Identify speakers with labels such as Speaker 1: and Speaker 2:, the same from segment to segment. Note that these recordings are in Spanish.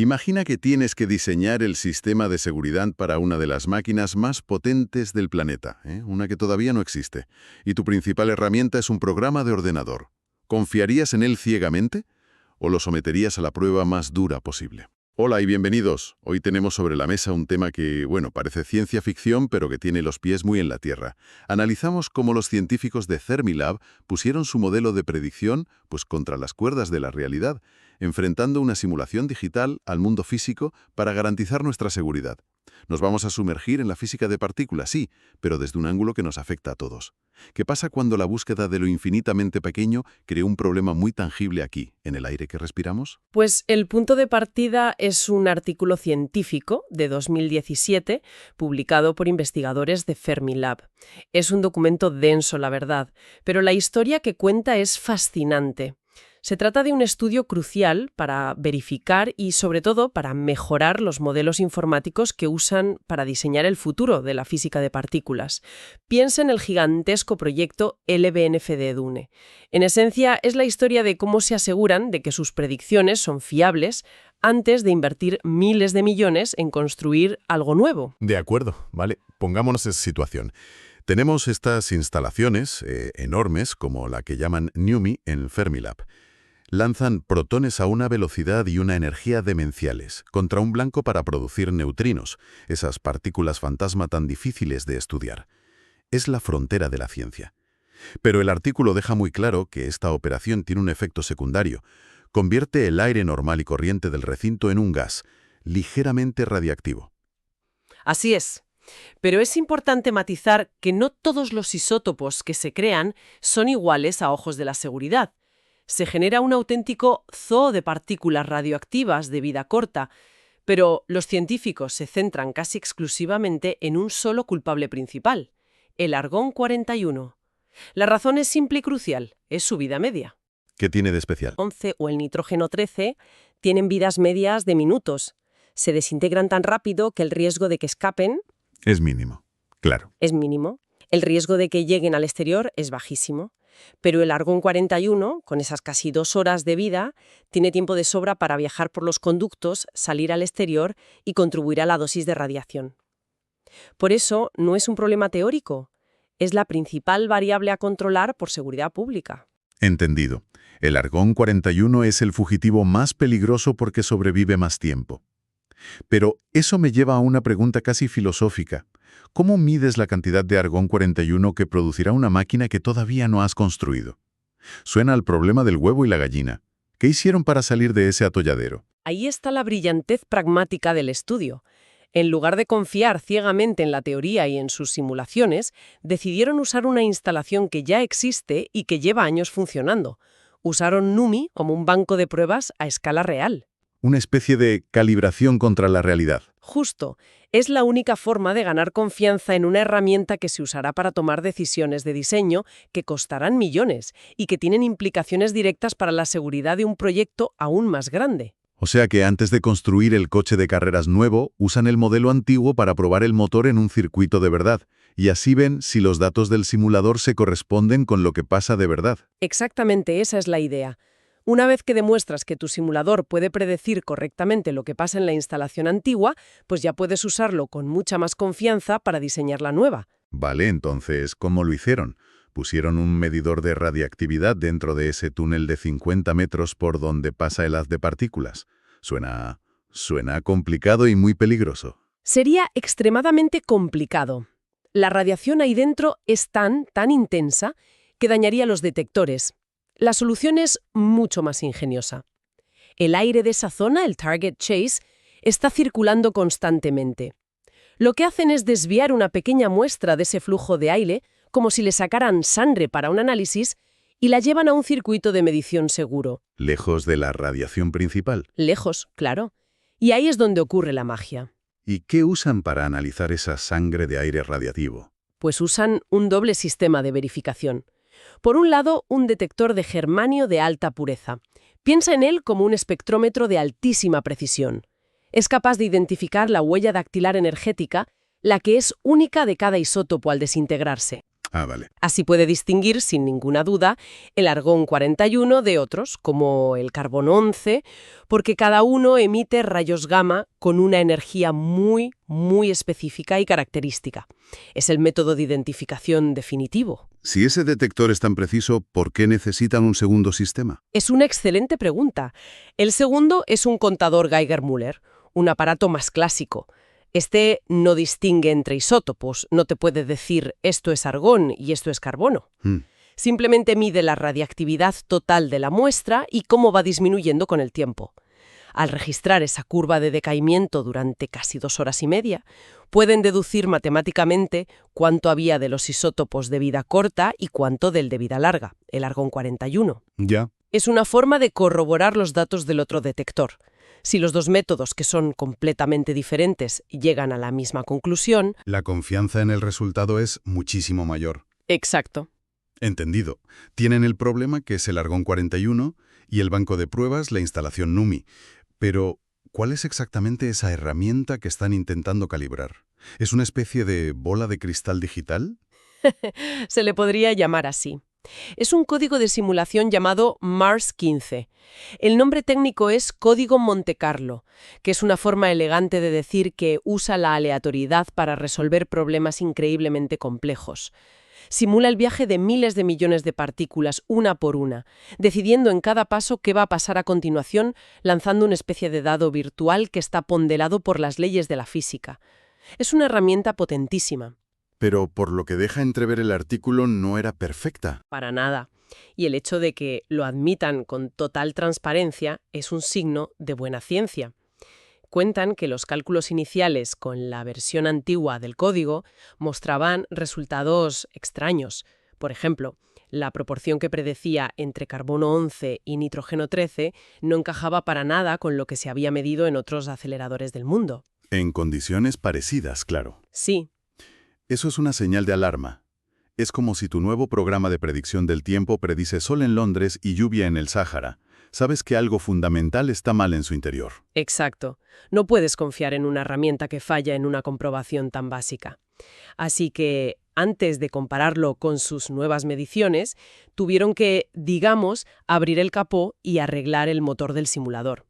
Speaker 1: Imagina que tienes que diseñar el sistema de seguridad para una de las máquinas más potentes del planeta, una que todavía no existe, y tu principal herramienta es un programa de ordenador. ¿Confiarías en él ciegamente o lo someterías a la prueba más dura posible? Hola y bienvenidos. Hoy tenemos sobre la mesa un tema que, bueno, parece ciencia ficción, pero que tiene los pies muy en la tierra. Analizamos cómo los científicos de Fermilab pusieron su modelo de predicción, pues, contra las cuerdas de la realidad, enfrentando una simulación digital al mundo físico para garantizar nuestra seguridad. Nos vamos a sumergir en la física de partículas, sí, pero desde un ángulo que nos afecta a todos. ¿Qué pasa cuando la búsqueda de lo infinitamente pequeño creó un problema muy tangible aquí, en el aire que respiramos?
Speaker 2: Pues el punto de partida es un artículo científico de 2017 publicado por investigadores de Fermilab. Es un documento denso, la verdad, pero la historia que cuenta es fascinante. Se trata de un estudio crucial para verificar y, sobre todo, para mejorar los modelos informáticos que usan para diseñar el futuro de la física de partículas. Piensa en el gigantesco proyecto LBNF de Dune. En esencia, es la historia de cómo se aseguran de que sus predicciones son fiables antes de invertir miles de millones en construir algo nuevo.
Speaker 1: De acuerdo, vale. Pongámonos en situación. Tenemos estas instalaciones enormes, como la que llaman NUMMI en Fermilab. Lanzan protones a una velocidad y una energía demenciales contra un blanco para producir neutrinos, esas partículas fantasma tan difíciles de estudiar. Es la frontera de la ciencia. Pero el artículo deja muy claro que esta operación tiene un efecto secundario. Convierte el aire normal y corriente del recinto en un gas, ligeramente radiactivo.
Speaker 2: Así es. Pero es importante matizar que no todos los isótopos que se crean son iguales a ojos de la seguridad. Se genera un auténtico zoo de partículas radioactivas de vida corta, pero los científicos se centran casi exclusivamente en un solo culpable principal, el argón 41. La razón es simple y crucial, es su vida media.
Speaker 1: ¿Qué tiene de especial?
Speaker 2: El 11 o el nitrógeno 13 tienen vidas medias de minutos. Se desintegran tan rápido que el riesgo de que escapen
Speaker 1: Es mínimo, claro.
Speaker 2: es mínimo. El riesgo de que lleguen al exterior es bajísimo. Pero el argón 41, con esas casi 2 horas de vida, tiene tiempo de sobra para viajar por los conductos, salir al exterior y contribuir a la dosis de radiación. Por eso, no es un problema teórico, es la principal variable a controlar por seguridad pública.
Speaker 1: Entendido. El argón 41 es el fugitivo más peligroso porque sobrevive más tiempo. Pero eso me lleva a una pregunta casi filosófica. ¿Cómo mides la cantidad de argón 41 que producirá una máquina que todavía no has construido? Suena al problema del huevo y la gallina. ¿Qué hicieron para salir de ese atolladero?
Speaker 2: Ahí está la brillantez pragmática del estudio. En lugar de confiar ciegamente en la teoría y en sus simulaciones, decidieron usar una instalación que ya existe y que lleva años funcionando. Usaron NUMMI como un banco de pruebas a escala real.
Speaker 1: Una especie de calibración contra la realidad.
Speaker 2: Justo, es la única forma de ganar confianza en una herramienta que se usará para tomar decisiones de diseño que costarán millones y que tienen implicaciones directas para la seguridad de un proyecto aún más grande.
Speaker 1: O sea que antes de construir el coche de carreras nuevo, usan el modelo antiguo para probar el motor en un circuito de verdad, y así ven si los datos del simulador se corresponden con lo que pasa de verdad.
Speaker 2: Exactamente, esa es la idea. Una vez que demuestras que tu simulador puede predecir correctamente lo que pasa en la instalación antigua, pues ya puedes usarlo con mucha más confianza para diseñar la nueva.
Speaker 1: Vale, entonces, ¿cómo lo hicieron? ¿Pusieron un medidor de radiactividad dentro de ese túnel de 50 metros por donde pasa el haz de partículas? Suena complicado y muy peligroso.
Speaker 2: Sería extremadamente complicado. La radiación ahí dentro es tan intensa que dañaría los detectores. La solución es mucho más ingeniosa. El aire de esa zona, el target chase, está circulando constantemente. Lo que hacen es desviar una pequeña muestra de ese flujo de aire, como si le sacaran sangre para un análisis, y la llevan a un circuito de medición seguro.
Speaker 1: ¿Lejos de la radiación principal?
Speaker 2: Lejos, claro. Y ahí es donde ocurre la magia.
Speaker 1: ¿Y qué usan para analizar esa sangre de aire radiactivo?
Speaker 2: Pues usan un doble sistema de verificación. Por un lado, un detector de germanio de alta pureza. Piensa en él como un espectrómetro de altísima precisión. Es capaz de identificar la huella dactilar energética, la que es única de cada isótopo al desintegrarse.
Speaker 1: Ah, vale.
Speaker 2: Así puede distinguir, sin ninguna duda, el argón 41 de otros, como el carbón 11, porque cada uno emite rayos gamma con una energía muy, muy específica y característica. Es el método de identificación definitivo.
Speaker 1: Si ese detector es tan preciso, ¿por qué necesitan un segundo sistema?
Speaker 2: Es una excelente pregunta. El segundo es un contador Geiger-Müller, un aparato más clásico. Este no distingue entre isótopos, no te puede decir esto es argón y esto es carbono. Simplemente mide la radiactividad total de la muestra y cómo va disminuyendo con el tiempo. Al registrar esa curva de decaimiento durante casi 2 horas y media, pueden deducir matemáticamente cuánto había de los isótopos de vida corta y cuánto del de vida larga, el argón 41.
Speaker 1: Ya.
Speaker 2: Es una forma de corroborar los datos del otro detector. Si los dos métodos, que son completamente diferentes, llegan a la misma conclusión...
Speaker 1: La confianza en el resultado es muchísimo mayor.
Speaker 2: Exacto.
Speaker 1: Entendido. Tienen el problema que es el argón 41 y el banco de pruebas, la instalación NUMI. Pero, ¿cuál es exactamente esa herramienta que están intentando calibrar? ¿Es una especie de bola de cristal digital?
Speaker 2: Se le podría llamar así. Es un código de simulación llamado Mars 15. El nombre técnico es Código Monte Carlo, que es una forma elegante de decir que usa la aleatoriedad para resolver problemas increíblemente complejos. Simula el viaje de miles de millones de partículas una por una, decidiendo en cada paso qué va a pasar a continuación, lanzando una especie de dado virtual que está ponderado por las leyes de la física. Es una herramienta potentísima.
Speaker 1: Pero por lo que deja entrever el artículo no era perfecta.
Speaker 2: Para nada. Y el hecho de que lo admitan con total transparencia es un signo de buena ciencia. Cuentan que los cálculos iniciales con la versión antigua del código mostraban resultados extraños. Por ejemplo, la proporción que predecía entre carbono 11 y nitrógeno 13 no encajaba para nada con lo que se había medido en otros aceleradores del mundo.
Speaker 1: En condiciones parecidas, claro.
Speaker 2: Sí.
Speaker 1: Eso es una señal de alarma. Es como si tu nuevo programa de predicción del tiempo predice sol en Londres y lluvia en el Sáhara. Sabes que algo fundamental está mal en su interior.
Speaker 2: Exacto. No puedes confiar en una herramienta que falla en una comprobación tan básica. Así que, antes de compararlo con sus nuevas mediciones, tuvieron que, digamos, abrir el capó y arreglar el motor del simulador.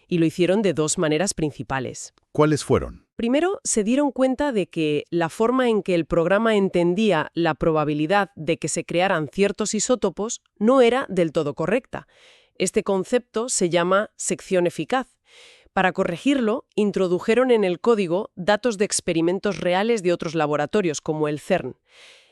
Speaker 2: Y lo hicieron de 2 maneras principales.
Speaker 1: ¿Cuáles fueron?
Speaker 2: Primero, se dieron cuenta de que la forma en que el programa entendía la probabilidad de que se crearan ciertos isótopos no era del todo correcta. Este concepto se llama sección eficaz. Para corregirlo, introdujeron en el código datos de experimentos reales de otros laboratorios, como el CERN.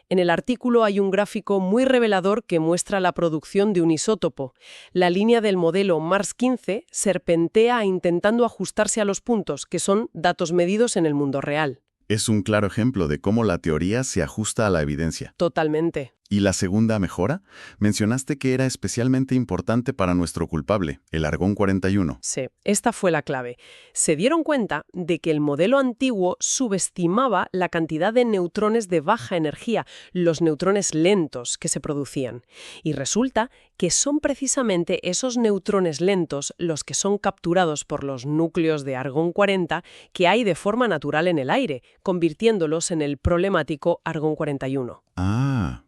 Speaker 2: En el artículo hay un gráfico muy revelador que muestra la producción de un isótopo. La línea del modelo Mars 15 serpentea intentando ajustarse a los puntos, que son datos medidos en el mundo real.
Speaker 1: Es un claro ejemplo de cómo la teoría se ajusta a la evidencia.
Speaker 2: Totalmente.
Speaker 1: ¿Y la segunda mejora? Mencionaste que era especialmente importante para nuestro culpable, el argón 41.
Speaker 2: Sí, esta fue la clave. Se dieron cuenta de que el modelo antiguo subestimaba la cantidad de neutrones de baja energía, los neutrones lentos que se producían. Y resulta que son precisamente esos neutrones lentos los que son capturados por los núcleos de argón 40 que hay de forma natural en el aire, convirtiéndolos en el problemático argón 41.
Speaker 1: Ah.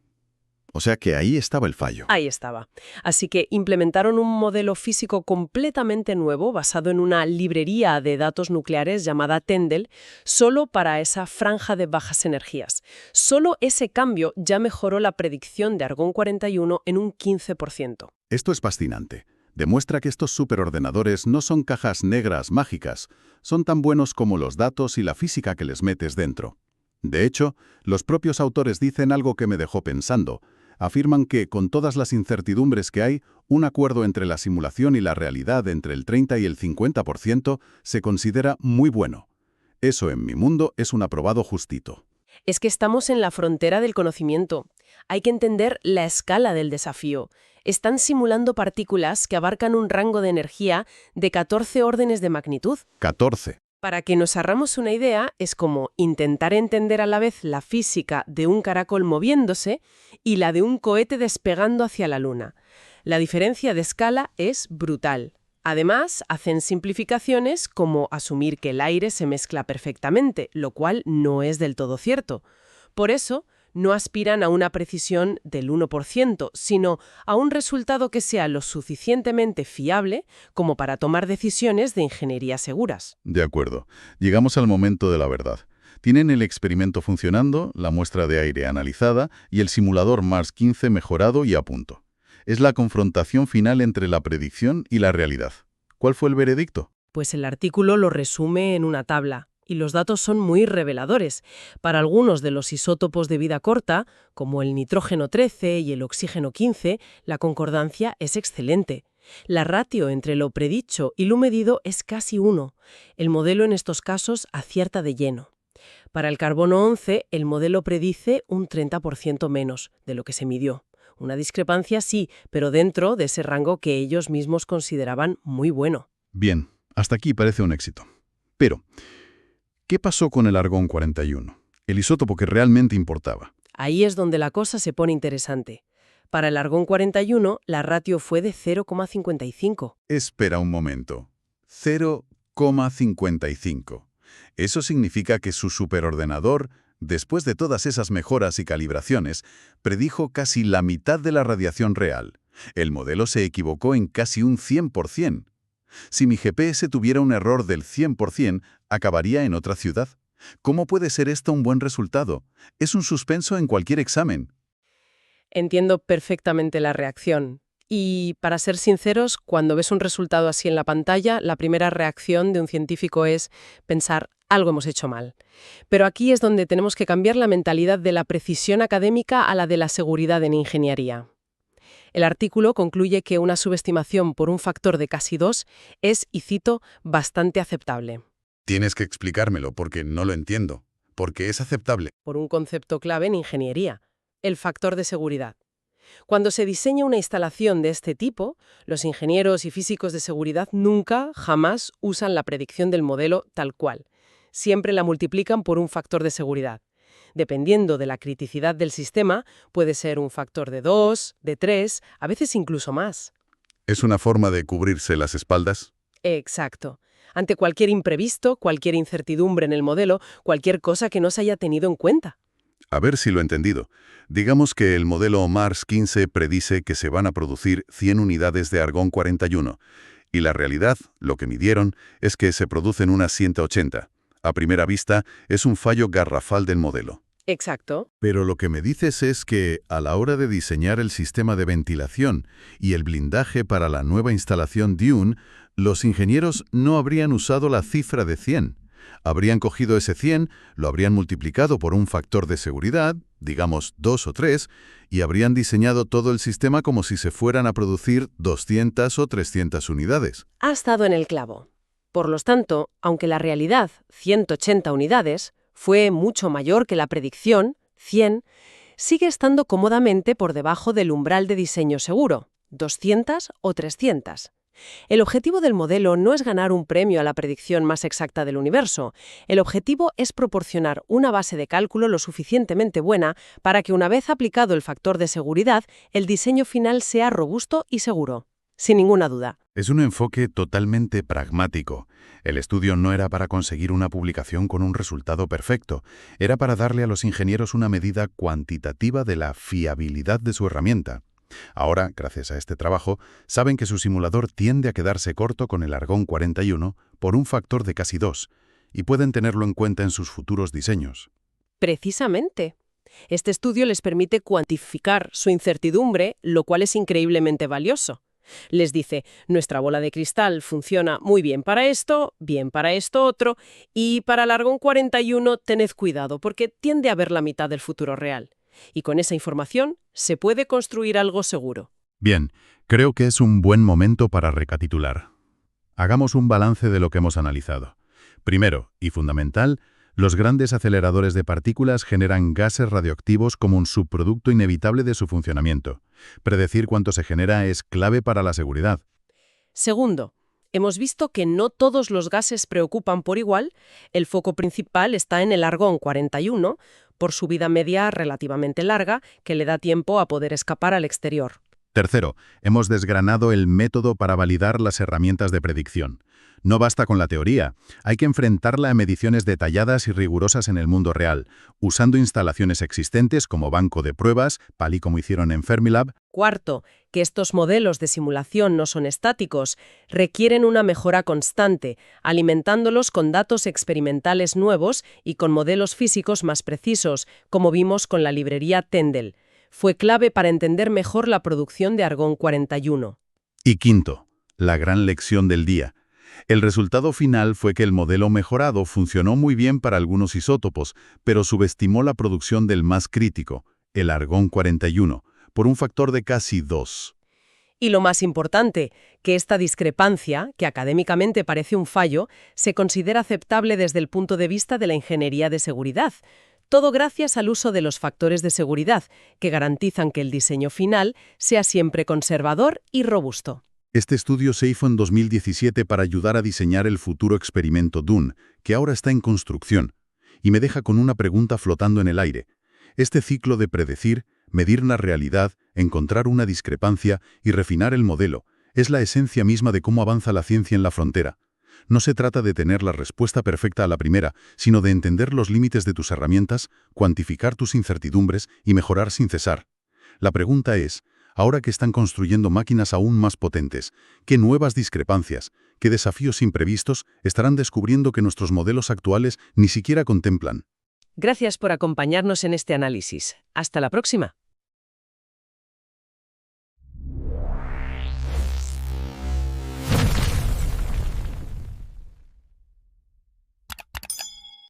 Speaker 1: O sea que ahí estaba el fallo.
Speaker 2: Ahí estaba. Así que implementaron un modelo físico completamente nuevo basado en una librería de datos nucleares llamada Tendel, solo para esa franja de bajas energías. Solo ese cambio ya mejoró la predicción de argón 41 en un 15%.
Speaker 1: Esto es fascinante. Demuestra que estos superordenadores no son cajas negras mágicas, son tan buenos como los datos y la física que les metes dentro. De hecho, los propios autores dicen algo que me dejó pensando. Afirman que, con todas las incertidumbres que hay, un acuerdo entre la simulación y la realidad entre el 30 y el 50% se considera muy bueno. Eso en mi mundo es un aprobado justito.
Speaker 2: Es que estamos en la frontera del conocimiento. Hay que entender la escala del desafío. Están simulando partículas que abarcan un rango de energía de 14 órdenes de magnitud.
Speaker 1: 14.
Speaker 2: Para que nos hagamos una idea, es como intentar entender a la vez la física de un caracol moviéndose y la de un cohete despegando hacia la Luna. La diferencia de escala es brutal. Además, hacen simplificaciones como asumir que el aire se mezcla perfectamente, lo cual no es del todo cierto. Por eso, no aspiran a una precisión del 1%, sino a un resultado que sea lo suficientemente fiable como para tomar decisiones de ingeniería seguras.
Speaker 1: De acuerdo. Llegamos al momento de la verdad. Tienen el experimento funcionando, la muestra de aire analizada y el simulador Mars 15 mejorado y a punto. Es la confrontación final entre la predicción y la realidad. ¿Cuál fue el veredicto?
Speaker 2: Pues el artículo lo resume en una tabla. Y los datos son muy reveladores. Para algunos de los isótopos de vida corta, como el nitrógeno 13 y el oxígeno 15, la concordancia es excelente. La ratio entre lo predicho y lo medido es casi 1. El modelo en estos casos acierta de lleno. Para el carbono 11, el modelo predice un 30% menos de lo que se midió. Una discrepancia sí, pero dentro de ese rango que ellos mismos consideraban muy bueno.
Speaker 1: Bien, hasta aquí parece un éxito. Pero, ¿qué pasó con el argón 41? El isótopo que realmente importaba.
Speaker 2: Ahí es donde la cosa se pone interesante. Para el argón 41, la ratio fue de 0,55.
Speaker 1: Espera un momento. 0,55. Eso significa que su superordenador, después de todas esas mejoras y calibraciones, predijo casi la mitad de la radiación real. El modelo se equivocó en casi un 100%. Si mi GPS tuviera un error del 100%, acabaría en otra ciudad. ¿Cómo puede ser esto un buen resultado? Es un suspenso en cualquier examen.
Speaker 2: Entiendo perfectamente la reacción. Y, para ser sinceros, cuando ves un resultado así en la pantalla, la primera reacción de un científico es pensar, algo hemos hecho mal. Pero aquí es donde tenemos que cambiar la mentalidad de la precisión académica a la de la seguridad en ingeniería. El artículo concluye que una subestimación por un factor de casi 2 es, y cito, bastante aceptable.
Speaker 1: Tienes que explicármelo porque no lo entiendo. ¿Por qué es aceptable?
Speaker 2: Por un concepto clave en ingeniería, el factor de seguridad. Cuando se diseña una instalación de este tipo, los ingenieros y físicos de seguridad nunca, jamás usan la predicción del modelo tal cual. Siempre la multiplican por un factor de seguridad. Dependiendo de la criticidad del sistema, puede ser un factor de 2, de 3, a veces incluso más.
Speaker 1: ¿Es una forma de cubrirse las espaldas?
Speaker 2: Exacto. Ante cualquier imprevisto, cualquier incertidumbre en el modelo, cualquier cosa que no se haya tenido en cuenta.
Speaker 1: A ver si lo he entendido. Digamos que el modelo Mars 15 predice que se van a producir 100 unidades de argón 41, y la realidad, lo que midieron, es que se producen unas 180. A primera vista, es un fallo garrafal del modelo.
Speaker 2: Exacto.
Speaker 1: Pero lo que me dices es que, a la hora de diseñar el sistema de ventilación y el blindaje para la nueva instalación Dune, los ingenieros no habrían usado la cifra de 100. Habrían cogido ese 100, lo habrían multiplicado por un factor de seguridad, digamos 2 o 3, y habrían diseñado todo el sistema como si se fueran a producir 200 o 300 unidades.
Speaker 2: Has dado en el clavo. Por lo tanto, aunque la realidad, 180 unidades, fue mucho mayor que la predicción, 100, sigue estando cómodamente por debajo del umbral de diseño seguro, 200 o 300. El objetivo del modelo no es ganar un premio a la predicción más exacta del universo. El objetivo es proporcionar una base de cálculo lo suficientemente buena para que, una vez aplicado el factor de seguridad, el diseño final sea robusto y seguro. Sin ninguna duda.
Speaker 1: Es un enfoque totalmente pragmático. El estudio no era para conseguir una publicación con un resultado perfecto, era para darle a los ingenieros una medida cuantitativa de la fiabilidad de su herramienta. Ahora, gracias a este trabajo, saben que su simulador tiende a quedarse corto con el argón 41 por un factor de casi 2, y pueden tenerlo en cuenta en sus futuros diseños.
Speaker 2: Precisamente. Este estudio les permite cuantificar su incertidumbre, lo cual es increíblemente valioso. Les dice, nuestra bola de cristal funciona muy bien para esto otro, y para el argón 41 tened cuidado porque tiende a ver la mitad del futuro real. Y con esa información se puede construir algo seguro.
Speaker 1: Bien, creo que es un buen momento para recapitular. Hagamos un balance de lo que hemos analizado. Primero, y fundamental, los grandes aceleradores de partículas generan gases radioactivos como un subproducto inevitable de su funcionamiento. Predecir cuánto se genera es clave para la seguridad.
Speaker 2: Segundo, hemos visto que no todos los gases preocupan por igual. El foco principal está en el argón 41, por su vida media relativamente larga, que le da tiempo a poder escapar al exterior.
Speaker 3: Tercero, hemos desgranado el método para validar las herramientas de predicción. No basta con la teoría, hay que enfrentarla a mediciones detalladas y rigurosas en el mundo real, usando instalaciones existentes como banco de pruebas, tal y como hicieron en Fermilab.
Speaker 2: Cuarto, que estos modelos de simulación no son estáticos, requieren una mejora constante, alimentándolos con datos experimentales nuevos y con modelos físicos más precisos, como vimos con la librería Tendel. Fue clave para entender mejor la producción de argón 41.
Speaker 3: Y quinto, la gran lección del día. El resultado final fue que el modelo mejorado funcionó muy bien para algunos isótopos, pero subestimó la producción del más crítico, el argón 41, por un factor de casi 2.
Speaker 2: Y lo más importante, que esta discrepancia, que académicamente parece un fallo, se considera aceptable desde el punto de vista de la ingeniería de seguridad. Todo gracias al uso de los factores de seguridad, que garantizan que el diseño final sea siempre conservador y robusto.
Speaker 3: Este estudio se hizo en 2017 para ayudar a diseñar el futuro experimento Dune, que ahora está en construcción, y me deja con una pregunta flotando en el aire. Este ciclo de predecir, medir la realidad, encontrar una discrepancia y refinar el modelo es la esencia misma de cómo avanza la ciencia en la frontera. No se trata de tener la respuesta perfecta a la primera, sino de entender los límites de tus herramientas, cuantificar tus incertidumbres y mejorar sin cesar. La pregunta es, ahora que están construyendo máquinas aún más potentes, ¿qué nuevas discrepancias, qué desafíos imprevistos estarán descubriendo que nuestros modelos actuales ni siquiera contemplan?
Speaker 2: Gracias por acompañarnos en este análisis. Hasta la próxima.